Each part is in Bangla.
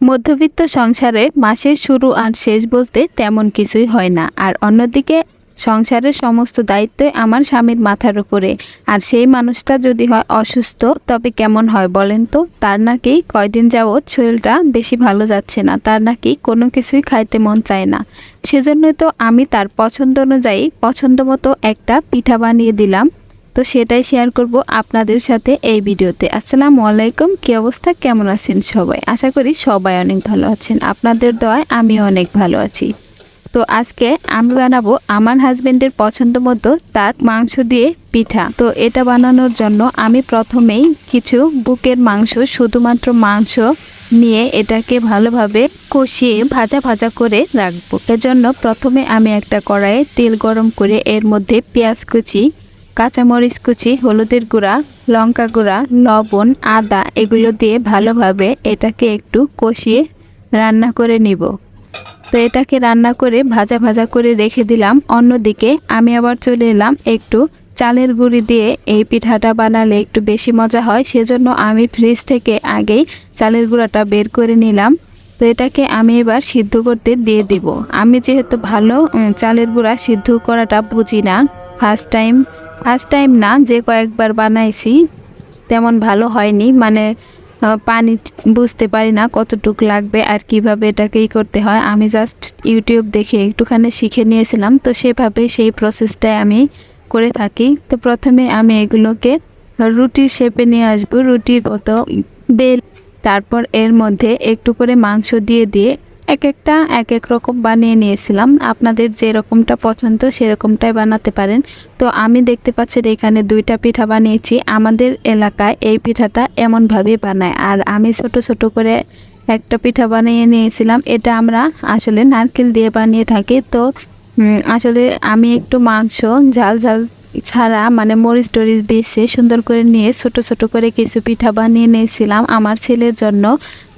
মধ্যবিত্ত সংসারে মাসের শুরু আর শেষ বলতে তেমন কিছুই হয় না। আর অন্যদিকে সংসারের সমস্ত দায়িত্বই আমার স্বামীর মাথার উপরে। আর সেই মানুষটা যদি হয় অসুস্থ, তবে কেমন হয় বলেন তো? তার নাকি কয়দিন যাবৎ শরীরটা বেশি ভালো যাচ্ছে না, তার নাকি কোনো কিছুই খাইতে মন চায় না। সেজন্যই তো আমি তার পছন্দ অনুযায়ী পছন্দ মতো একটা পিঠা বানিয়ে দিলাম। তো সেটাই শেয়ার করব আপনাদের সাথে এই ভিডিওতে। আসসালামু আলাইকুম, কি অবস্থা, কেমন আছেন সবাই? আশা করি সবাই অনেক ভালো আছেন। আপনাদের দয়ায় আমি অনেক ভালো আছি। তো আজকে আমি বানাবো আমার হাজবেন্ডের পছন্দ মতো তার মাংস দিয়ে পিঠা। তো এটা বানানোর জন্য আমি প্রথমেই কিছু বুকের মাংস, শুধুমাত্র মাংস নিয়ে এটাকে ভালোভাবে কষিয়ে ভাজা ভাজা করে রাখবো। এজন্য প্রথমে আমি একটা কড়াইয়ে তেল গরম করে এর মধ্যে পেঁয়াজ কুচি, কাঁচামরিচ কুচি, হলুদের গুঁড়া, লঙ্কা গুঁড়া, লবণ, আদা এগুলো দিয়ে ভালোভাবে এটাকে একটু কষিয়ে রান্না করে নিব। তো এটাকে রান্না করে ভাজা ভাজা করে রেখে দিলাম। অন্যদিকে আমি আবার চলে এলাম একটু চালের গুঁড়ি দিয়ে এই পিঠাটা বানালে একটু বেশি মজা হয়, সেজন্য আমি ফ্রিজ থেকে আগেই চালের গুঁড়াটা বের করে নিলাম। তো এটাকে আমি এবার সিদ্ধ করতে দিয়ে দিব। আমি যেহেতু ভালো চালের গুঁড়া সিদ্ধ করাটা বুঝি না, ফার্স্ট টাইম না, যে কয়েকবার বানাইছি তেমন ভালো হয়নি, মানে পানি বুঝতে পারি না কতটুক লাগবে আর কিভাবে এটাকে করতে হয়। আমি জাস্ট ইউটিউব দেখে একটুখানি শিখে নিয়েছিলাম, তো সেভাবে সেই প্রসেসটাই আমি করে থাকি। তো প্রথমে আমি এগুলোকে রুটির শেপে নিয়ে আসবো, রুটির মতো বেল। তারপর এর মধ্যে একটু করে মাংস দিয়ে দিয়ে এক এক রকম বানিয়ে নিয়েছিলাম। আপনাদের যে রকমটা পছন্দ সেরকমটাই বানাতে পারেন। তো আমি দেখতে পাচ্ছেন এখানে দুইটা পিঠা বানিয়েছি। আমাদের এলাকায় এই পিঠাটা এমনভাবে বানায়, আর আমি ছোট ছোট করে একটা পিঠা বানিয়ে নিয়েছিলাম। এটা আমরা আসলে নারকেল দিয়ে বানিয়ে থাকি। তো আসলে আমি একটু মাংস ঝাল ঝাল ছাড়া, মানে মরিচ টরিচ বেছে সুন্দর করে নিয়ে ছোট ছোট করে কিছু পিঠা বানিয়ে নিয়েছিলাম আমার ছেলের জন্য,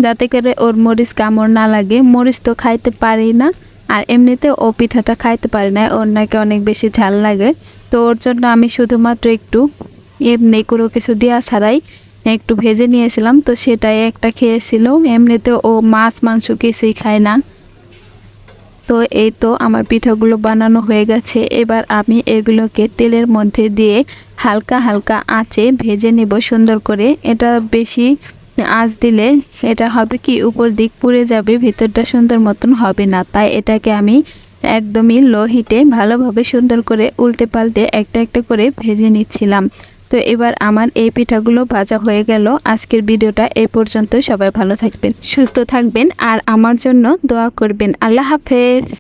যাতে করে ওর মরিচ কামড় না লাগে। মরিচ তো খাইতে পারি না, আর এমনিতে ও পিঠাটা খাইতে পারে না, ওর নাকি অনেক বেশি ঝাল লাগে। তো ওর জন্য আমি শুধুমাত্র একটু এমনি কোনো কিছু দেওয়া ছাড়াই একটু ভেজে নিয়েছিলাম। তো সেটাই একটা খেয়েছিল, এমনিতে ও মাছ মাংস কিছুই খায় না। তো এই তো আমার পিঠাগুলো বানানো হয়ে গেছে। এবার আমি এগুলোকে তেলের মধ্যে দিয়ে হালকা হালকা আঁচে ভেজে নেব সুন্দর করে। এটা বেশি আঁচ দিলে এটা হবে কি, উপর দিক পুড়ে যাবে, ভিতরটা সুন্দর মতন হবে না। তাই এটাকে আমি একদমই লো হিটে ভালোভাবে সুন্দর করে উল্টে পাল্টে একটা একটা করে ভেজে নিচ্ছিলাম। তো এবার আমার এই পিঠাগুলো ভাজা হয়ে গেল। আজকের ভিডিওটা এই পর্যন্ত। সবাই ভালো থাকবেন, সুস্থ থাকবেন, আর আমার জন্য দোয়া করবেন। আল্লাহ হাফেজ।